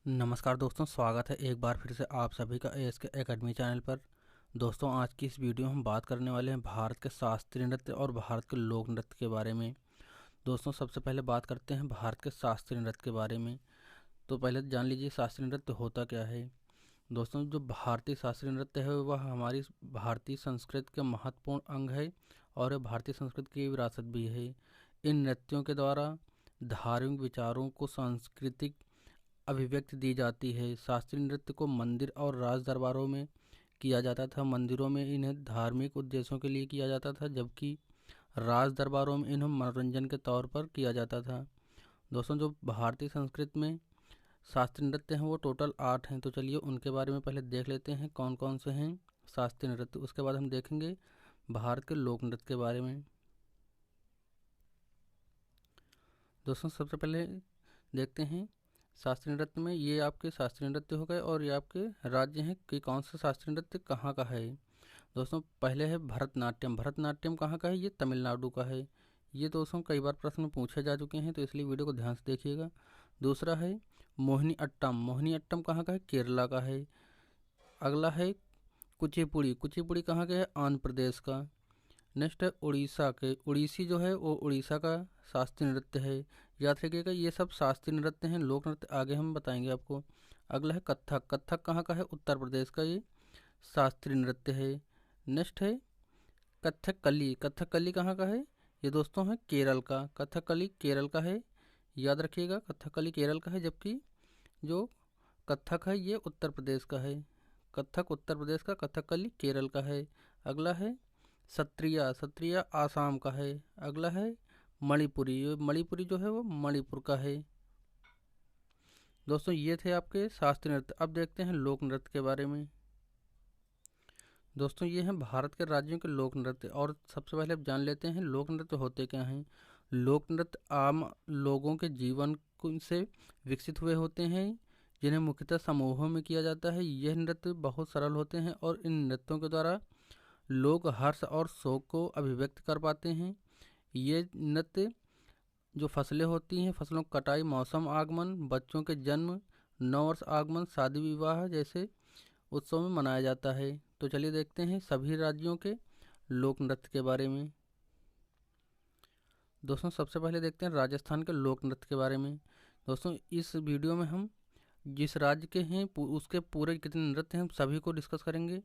नमस्कार दोस्तों, स्वागत है एक बार फिर से आप सभी का ASK एकेडमी चैनल पर। दोस्तों, आज की इस वीडियो में हम बात करने वाले हैं भारत के शास्त्रीय नृत्य और भारत के लोक नृत्य के बारे में। दोस्तों, सबसे पहले बात करते हैं भारत के शास्त्रीय नृत्य के बारे में। तो पहले जान लीजिए शास्त्रीय नृत्य होता क्या है। दोस्तों, जो भारतीय शास्त्रीय नृत्य है वह हमारी भारतीय संस्कृति का महत्वपूर्ण अंग है और यह भारतीय संस्कृति की विरासत भी है। इन नृत्यों के द्वारा धार्मिक विचारों को सांस्कृतिक अभिव्यक्ति दी जाती है। शास्त्रीय नृत्य को मंदिर और राज दरबारों में किया जाता था। मंदिरों में इन्हें धार्मिक उद्देश्यों के लिए किया जाता था, जबकि राज दरबारों में इन्हें मनोरंजन के तौर पर किया जाता था। दोस्तों, जो भारतीय संस्कृति में शास्त्रीय नृत्य हैं वो टोटल 8 हैं। तो चलिए उनके बारे में पहले देख लेते हैं कौन कौन से हैं शास्त्रीय नृत्य। उसके बाद हम देखेंगे भारत के लोक नृत्य के बारे में। दोस्तों, सबसे पहले देखते हैं शास्त्रीय नृत्य में। ये आपके शास्त्रीय नृत्य हो गए और ये आपके राज्य हैं कि कौन सा शास्त्रीय नृत्य कहाँ का है। दोस्तों, पहले है भरतनाट्यम। भरतनाट्यम कहाँ का है? ये तमिलनाडु का है। ये दोस्तों कई बार प्रश्न में पूछे जा चुके हैं, तो इसलिए वीडियो को ध्यान से देखिएगा। दूसरा है मोहिनी अट्टम। मोहिनी अट्टम कहाँ का है? केरला का है। अगला है कुचिपुड़ी। कुचिपुड़ी कहाँ का है? आंध्र प्रदेश का। नेक्स्ट है उड़ीसा के। उड़ीसी जो है वो उड़ीसा का शास्त्रीय नृत्य है। याद रखिएगा, ये सब शास्त्रीय नृत्य हैं। लोक नृत्य आगे हम बताएंगे आपको। अगला है कथक। कथक कहाँ का है? उत्तर प्रदेश का ये शास्त्रीय नृत्य है। नेक्स्ट है कथकली। कथकली कहाँ का है? ये दोस्तों है केरल का। कथकली केरल का है, याद रखिएगा। कथकली केरल का है, जबकि जो कथक है ये उत्तर प्रदेश का है। कथक उत्तर प्रदेश का, कथकली केरल का है। अगला है सत्रिया। सत्रिया आसाम का है। अगला है मणिपुरी। ये मणिपुरी जो है वो मणिपुर का है। दोस्तों, ये थे आपके शास्त्रीय नृत्य। अब देखते हैं लोक नृत्य के बारे में। दोस्तों, ये हैं भारत के राज्यों के लोक नृत्य। और सबसे पहले अब जान लेते हैं लोक नृत्य होते क्या हैं। लोक नृत्य आम लोगों के जीवन से विकसित हुए होते हैं, जिन्हें मुख्यतः समूहों में किया जाता है। यह नृत्य बहुत सरल होते हैं और इन नृत्यों के द्वारा लोग हर्ष और शोक को अभिव्यक्त कर पाते हैं। ये नृत्य जो फसलें होती हैं, फसलों की कटाई, मौसम आगमन, बच्चों के जन्म, नववर्ष आगमन, शादी विवाह जैसे उत्सव में मनाया जाता है। तो चलिए देखते हैं सभी राज्यों के लोक नृत्य के बारे में। दोस्तों, सबसे पहले देखते हैं राजस्थान के लोक नृत्य के बारे में। दोस्तों, इस वीडियो में हम जिस राज्य के हैं उसके पूरे कितने नृत्य हैं हम सभी को डिस्कस करेंगे।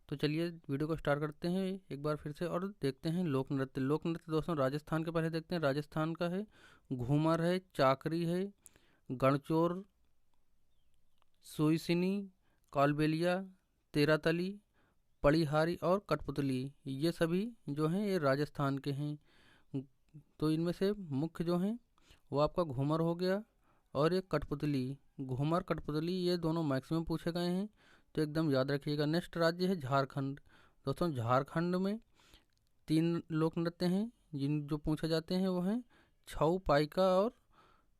तो चलिए वीडियो को स्टार्ट करते हैं एक बार फिर से और देखते हैं लोक नृत्य। लोक नृत्य दोस्तों राजस्थान के पहले देखते हैं। राजस्थान का है घूमर है, चाकरी है, गणचौर, सुईसिनी, कालबेलिया, तेरातली, पड़ीहारी और कठपुतली। ये सभी जो हैं ये राजस्थान के हैं। तो इनमें से मुख्य जो हैं वो आपका घूमर हो गया और ये कठपुतली। घूमर कठपुतली ये दोनों मैक्सिमम पूछे गए हैं, तो एकदम याद रखिएगा। नेक्स्ट राज्य है झारखंड। दोस्तों, झारखंड में 3 लोक नृत्य हैं जिन जो पूछे जाते हैं, वो हैं छऊ, पाइका और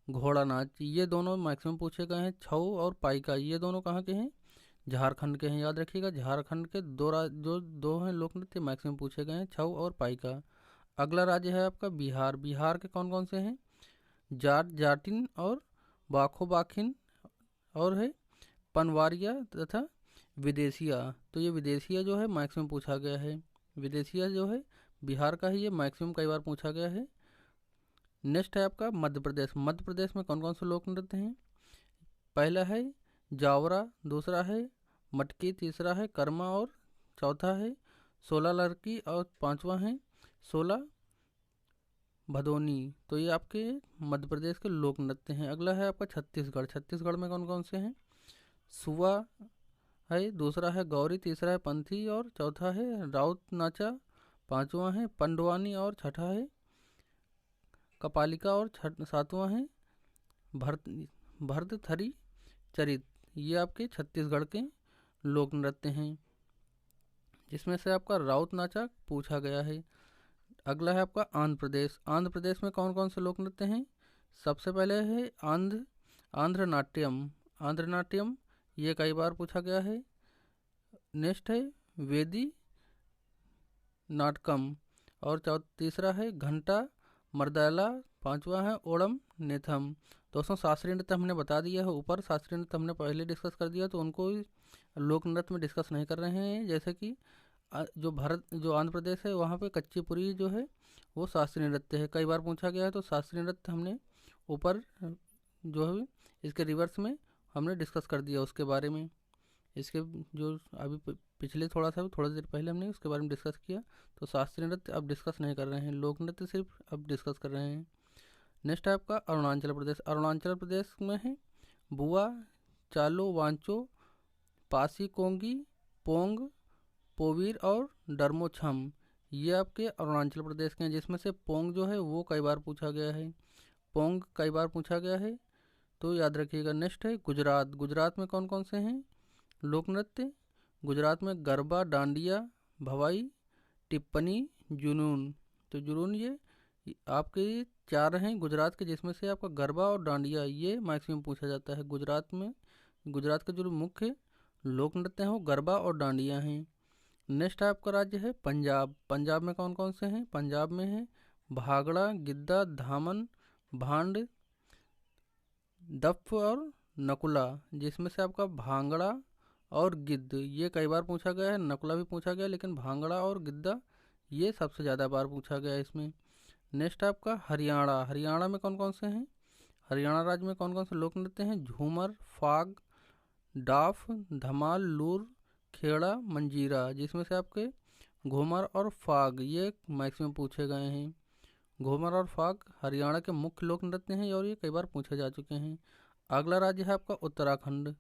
घोड़ा नाच। ये दोनों मैक्सिमम पूछे गए हैं। छऊ और पाइका ये दोनों कहाँ के हैं? झारखंड के हैं। याद रखिएगा, झारखंड के जो दो हैं लोक नृत्य मैक्सिमम पूछे गए हैं, छऊ और पाइका। अगला राज्य है आपका बिहार। बिहार के कौन कौन से हैं? जाट, जाटिन और बाखो बाखिन और है पनवारिया तथा विदेशिया। तो ये विदेशिया जो है मैक्सिमम पूछा गया है। विदेशिया जो है बिहार का ही, ये मैक्सिमम कई बार पूछा गया है। नेक्स्ट है आपका मध्य प्रदेश। मध्य प्रदेश में कौन कौन से लोक नृत्य हैं? पहला है जावरा, दूसरा है मटकी, तीसरा है कर्मा और चौथा है 16 लड़की और पांचवा है 16 भदोनी। तो ये आपके मध्य प्रदेश के लोक नृत्य हैं। अगला है आपका छत्तीसगढ़। छत्तीसगढ़ में कौन कौन से हैं? सुवा है, दूसरा है गौरी, तीसरा है पंथी और चौथा है राउत नाचा, पांचवा है पंडवानी और छठा है कपालिका और सातवां है भरत भरतथरी चरित। ये आपके छत्तीसगढ़ के लोक नृत्य हैं, जिसमें से आपका राउत नाचा पूछा गया है। अगला है आपका आंध्र प्रदेश। आंध्र प्रदेश में कौन कौन से लोक नृत्य हैं? सबसे पहले है आंध्र नाट्यम। आंध्र नाट्यम ये कई बार पूछा गया है। नेक्स्ट है वेदी नाटकम और तीसरा है घंटा मर्दाला, पांचवा है ओणम नेथम। दोस्तों शास्त्रीय नृत्य हमने बता दिया है ऊपर, शास्त्रीय नृत्य हमने पहले डिस्कस कर दिया, तो उनको लोक नृत्य में डिस्कस नहीं कर रहे हैं। जैसे कि जो आंध्र प्रदेश है वहाँ पे कच्चीपुड़ी जो है वो शास्त्रीय नृत्य है, कई बार पूछा गया है। तो शास्त्रीय नृत्य हमने ऊपर जो है इसके रिवर्स में हमने डिस्कस कर दिया उसके बारे में। इसके जो अभी पिछले थोड़ा देर पहले हमने उसके बारे में डिस्कस किया। तो शास्त्रीय नृत्य अब डिस्कस नहीं कर रहे हैं, लोक नृत्य सिर्फ अब डिस्कस कर रहे हैं। नेक्स्ट है आपका अरुणाचल प्रदेश। अरुणाचल प्रदेश में है बुआ, चालो, वांचो, पासी कोंगी, पोंग, पोवीर और डरमोछम, ये आपके अरुणाचल प्रदेश के हैं, जिसमें से पोंग जो है वो कई बार पूछा गया है, पोंग कई बार पूछा गया है, तो याद रखिएगा। नेक्स्ट है गुजरात। गुजरात में कौन कौन से हैं लोक नृत्य? गुजरात में गरबा, डांडिया, भवाई, टिप्पणी, जुनून। तो जुनून ये आपके 4 हैं गुजरात के, जिसमें से आपका गरबा और डांडिया ये मैक्सिमम पूछा जाता है गुजरात में। गुजरात का जो मुख्य लोक नृत्य हैं वो गरबा और डांडिया हैं। नेक्स्ट आपका राज्य है पंजाब। पंजाब में कौन कौन से हैं? पंजाब में है भागड़ा, गिद्दा, धामन, भांड, दफ और नकुला, जिसमें से आपका भांगड़ा और गिद्ध ये कई बार पूछा गया है, नकुला भी पूछा गया, लेकिन भांगड़ा और गिद्दा ये सबसे ज़्यादा बार पूछा गया है इसमें। नेक्स्ट आपका हरियाणा। हरियाणा में कौन कौन से हैं? हरियाणा राज्य में कौन कौन से लोक नृत्य हैं? झूमर, फाग, डाफ, धमाल, लूर, खेड़ा, मंजीरा, जिसमें से आपके घूमर और फाग ये मैक्सिमम पूछे गए हैं। घूमर और फाग हरियाणा के मुख्य लोक नृत्य हैं और ये कई बार पूछे जा चुके हैं। अगला राज्य है आपका उत्तराखंड।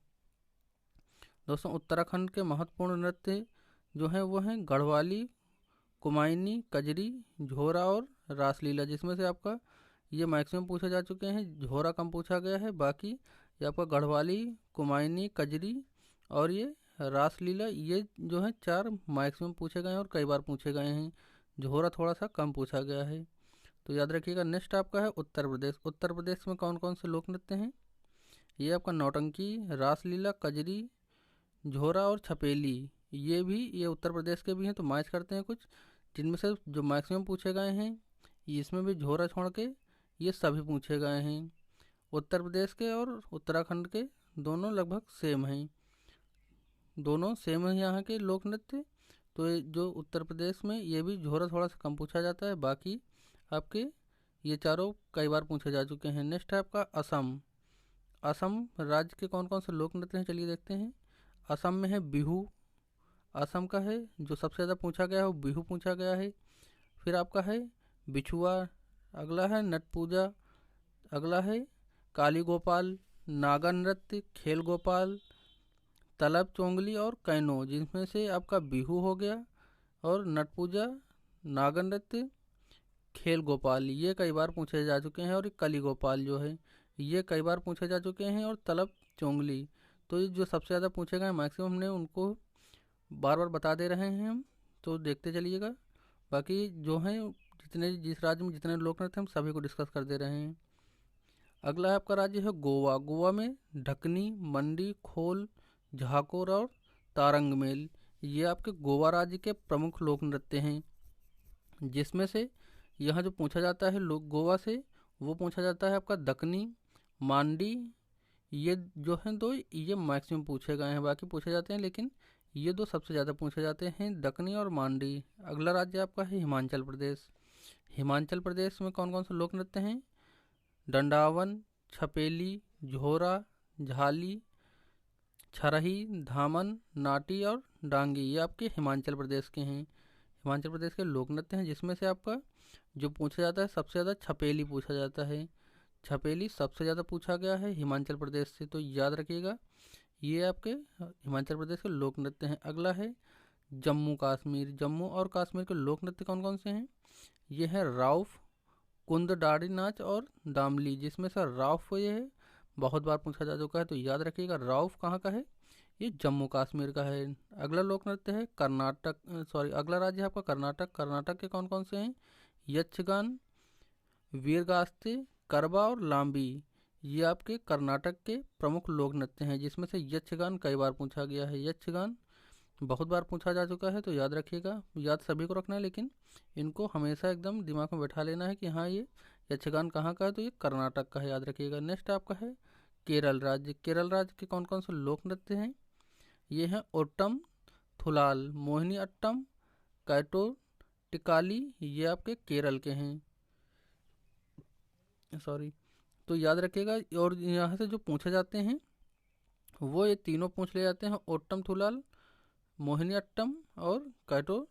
दोस्तों उत्तराखंड के महत्वपूर्ण नृत्य जो हैं वो हैं गढ़वाली, कुमायूनी, कजरी, झोरा और रासलीला, जिसमें से आपका ये मैक्सिमम पूछे जा चुके हैं, झोरा कम पूछा गया है, बाकी ये आपका गढ़वाली, कुमायूनी, कजरी और ये रासलीला ये जो है 4 मैक्सिमम पूछे गए हैं और कई बार पूछे गए हैं, झोरा थोड़ा सा कम पूछा गया है, तो याद रखिएगा। नेक्स्ट आपका है उत्तर प्रदेश। उत्तर प्रदेश में कौन कौन से लोक नृत्य हैं? ये आपका नौटंकी, रासलीला, कजरी, झोरा और छपेली, ये उत्तर प्रदेश के भी हैं, तो मैच करते हैं कुछ, जिनमें से जो मैक्सिमम पूछे गए हैं इसमें भी झोरा छोड़ के ये सभी पूछे गए हैं। उत्तर प्रदेश के और उत्तराखंड के दोनों लगभग सेम हैं, दोनों सेम है यहाँ के लोक नृत्य। तो जो उत्तर प्रदेश में ये भी झोरा थोड़ा सा कम पूछा जाता है, बाकी आपके ये चारों कई बार पूछे जा चुके हैं। नेक्स्ट है आपका असम। असम राज्य के कौन कौन से लोक नृत्य हैं चलिए देखते हैं। असम में है बिहू, असम का है जो सबसे ज़्यादा पूछा गया है वो बिहू पूछा गया है। फिर आपका है बिछुआ, अगला है नट पूजा, अगला है काली गोपाल, नागा नृत्य, खेल गोपाल, तलब चोंगली और कैनो, जिसमें से आपका बिहू हो गया और नट पूजा, नागा नृत्य, खेल गोपाल ये कई बार पूछे जा चुके हैं, और कली गोपाल जो है ये कई बार पूछे जा चुके हैं, और तलब चोंगली। तो ये जो सबसे ज़्यादा पूछे गए मैक्सिमम हमने उनको बार बार बता दे रहे हैं हम, तो देखते चलिएगा। बाकी जो हैं जिस राज्य में जितने लोक नृत्य हम सभी को डिस्कस कर दे रहे हैं। अगला है आपका राज्य है गोवा। गोवा में ढकनी, मंडी, खोल, झाकोर और तारंग मेल ये आपके गोवा राज्य के प्रमुख लोक नृत्य हैं, जिसमें से यहाँ जो पूछा जाता है लोग गोवा से वो पूछा जाता है आपका दकनी, मांडी, ये जो हैं 2 ये मैक्सिमम पूछे गए हैं, बाकी पूछे जाते हैं लेकिन ये 2 सबसे ज़्यादा पूछे जाते हैं, दकनी और मांडी। अगला राज्य आपका है हिमाचल प्रदेश। हिमाचल प्रदेश में कौन कौन से लोक नृत्य हैं? डंडावन, छपेली, झोरा, झाली, छरही, धामन, नाटी और डांगी ये आपके हिमाचल प्रदेश के हैं, हिमाचल प्रदेश के लोक नृत्य हैं, जिसमें से आपका जो पूछा जाता है सबसे ज़्यादा छपेली पूछा जाता है, छपेली सबसे ज़्यादा पूछा गया है हिमाचल प्रदेश से, तो याद रखिएगा ये आपके हिमाचल प्रदेश के लोक नृत्य हैं। अगला है जम्मू कश्मीर। जम्मू और कश्मीर के लोक नृत्य कौन कौन से हैं? ये है राउफ, कुंद डाड़ी नाच और दामली, जिसमें से राउफ ये है बहुत बार पूछा जा चुका है, तो याद रखिएगा राउफ कहाँ का है? ये जम्मू कश्मीर का है। अगला लोक नृत्य है अगला राज्य है आपका कर्नाटक। कर्नाटक के कौन कौन से हैं? यक्षगान, वीरगास्ते, करबा और लांबी ये आपके कर्नाटक के प्रमुख लोक नृत्य हैं, जिसमें से यक्षगान कई बार पूछा गया है, यक्षगान बहुत बार पूछा जा चुका है, तो याद रखिएगा, याद सभी को रखना है लेकिन इनको हमेशा एकदम दिमाग में बैठा लेना है कि हाँ ये यक्षगान कहाँ का है? तो ये कर्नाटक का है, याद रखिएगा। नेक्स्ट आपका है केरल राज्य। केरल राज्य के कौन कौन से लोक नृत्य हैं? ये हैं ओट्टम, थुलाल, मोहिनी अट्टम, कैटो टिकाली, ये आपके केरल के हैं, सॉरी। तो याद रखिएगा। और यहाँ से जो पूछे जाते हैं वो ये तीनों पूछ ले जाते हैं, ओट्टम थुलाल, मोहिनी अट्टम और कैटो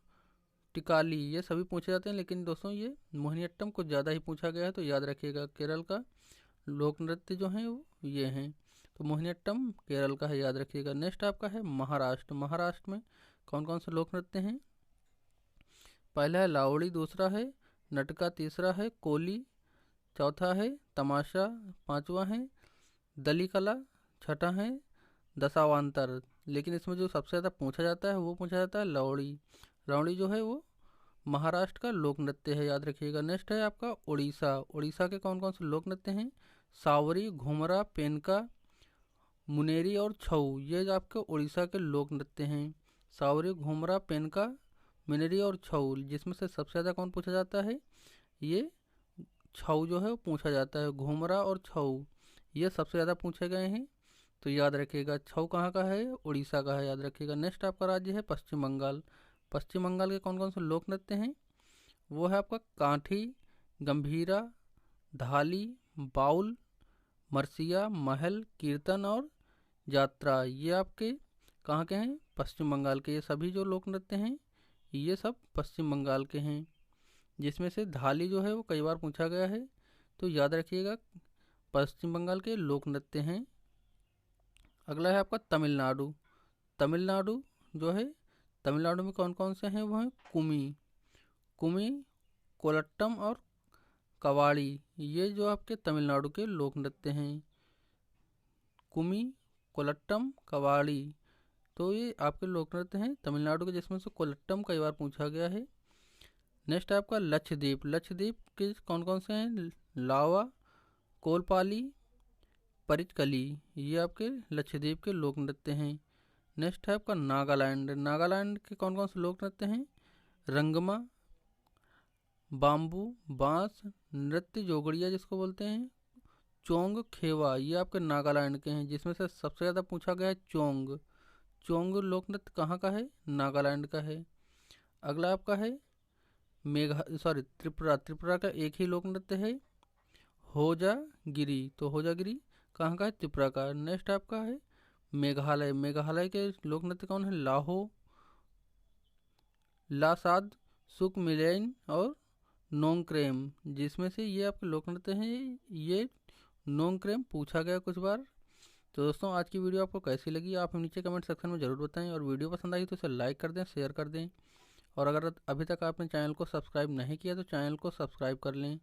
टिकाली, ये सभी पूछे जाते हैं। लेकिन दोस्तों ये मोहिनी अट्टम कुछ ज़्यादा ही पूछा गया है, तो याद रखिएगा केरल का लोक नृत्य जो हैं वो ये हैं। तो मोहिनीअट्टम केरल का है, याद रखिएगा। नेक्स्ट आपका है महाराष्ट्र। महाराष्ट्र में कौन कौन से लोक नृत्य हैं? पहला है लावड़ी, दूसरा है नटका, तीसरा है कोली, चौथा है तमाशा, पांचवा है दली कला, छठा है दशावंतर। लेकिन इसमें जो सबसे ज़्यादा पूछा जाता है वो पूछा जाता है लावड़ी। लावड़ी जो है वो महाराष्ट्र का लोक नृत्य है, याद रखिएगा। नेक्स्ट है आपका उड़ीसा। उड़ीसा के कौन कौन से लोक नृत्य हैं? सावरी, घुमरा, पेनका, मुनेरी और छऊ, ये जो आपके उड़ीसा के लोक नृत्य हैं। सावरी, घुमरा, पेनका, मुनेरी और छऊ, जिसमें से सबसे ज़्यादा कौन पूछा जाता है? ये छऊ जो है वो पूछा जाता है। घुमरा और छऊ ये सबसे ज़्यादा पूछे गए हैं, तो याद रखिएगा। छऊ कहाँ का है? उड़ीसा का है, याद रखिएगा। नेक्स्ट आपका राज्य है पश्चिम बंगाल। पश्चिम बंगाल के कौन कौन से लोक नृत्य हैं? वो है आपका काठी, गंभीरा, धाली, बाउल, मरसिया, महल, कीर्तन और यात्रा, ये आपके कहाँ के हैं? पश्चिम बंगाल के। ये सभी जो लोक नृत्य हैं ये सब पश्चिम बंगाल के हैं, जिसमें से धाली जो है वो कई बार पूछा गया है, तो याद रखिएगा पश्चिम बंगाल के लोक नृत्य हैं। अगला है आपका तमिलनाडु। तमिलनाडु जो है, तमिलनाडु में कौन कौन से हैं? वो हैं कुमी, कुमी, कोलट्टम और कवाड़ी, ये जो आपके तमिलनाडु के लोक नृत्य हैं। कुमी, कोलट्टम, कवाड़ी, तो ये आपके लोक नृत्य हैं तमिलनाडु के, जिसमें से कोलट्टम कई बार पूछा गया है। नेक्स्ट है आपका लक्षद्वीप। लक्षद्वीप के कौन कौन से हैं? लावा, कोलपाली, परिचकली, ये आपके लक्षद्वीप के लोक नृत्य हैं। नेक्स्ट है आपका नागालैंड। नागालैंड के कौन कौन से लोक नृत्य हैं? रंगमा, बाम्बू, बांस, नृत्य जोगड़िया जिसको बोलते हैं, चोंग, खेवा, ये आपके नागालैंड के हैं, जिसमें से सबसे ज़्यादा पूछा गया है चोंग। चोंग लोक नृत्य कहाँ का है? नागालैंड का है। अगला आपका है त्रिपुरा। त्रिपुरा का एक ही लोक नृत्य है होजागिरी, तो होजागिरी कहाँ का है? त्रिपुरा का। नेक्स्ट आपका है मेघालय। मेघालय के लोक नृत्य कौन है? लाहो, लासाद, सुकमिलैन और नोंगक्रेम, जिसमें से ये आपके लोक नृत्य हैं। ये नोंगक्रेम पूछा गया कुछ बार। तो दोस्तों आज की वीडियो आपको कैसी लगी आप नीचे कमेंट सेक्शन में ज़रूर बताएं, और वीडियो पसंद आई तो इसे लाइक कर दें, शेयर कर दें, और अगर अभी तक आपने चैनल को सब्सक्राइब नहीं किया तो चैनल को सब्सक्राइब कर लें।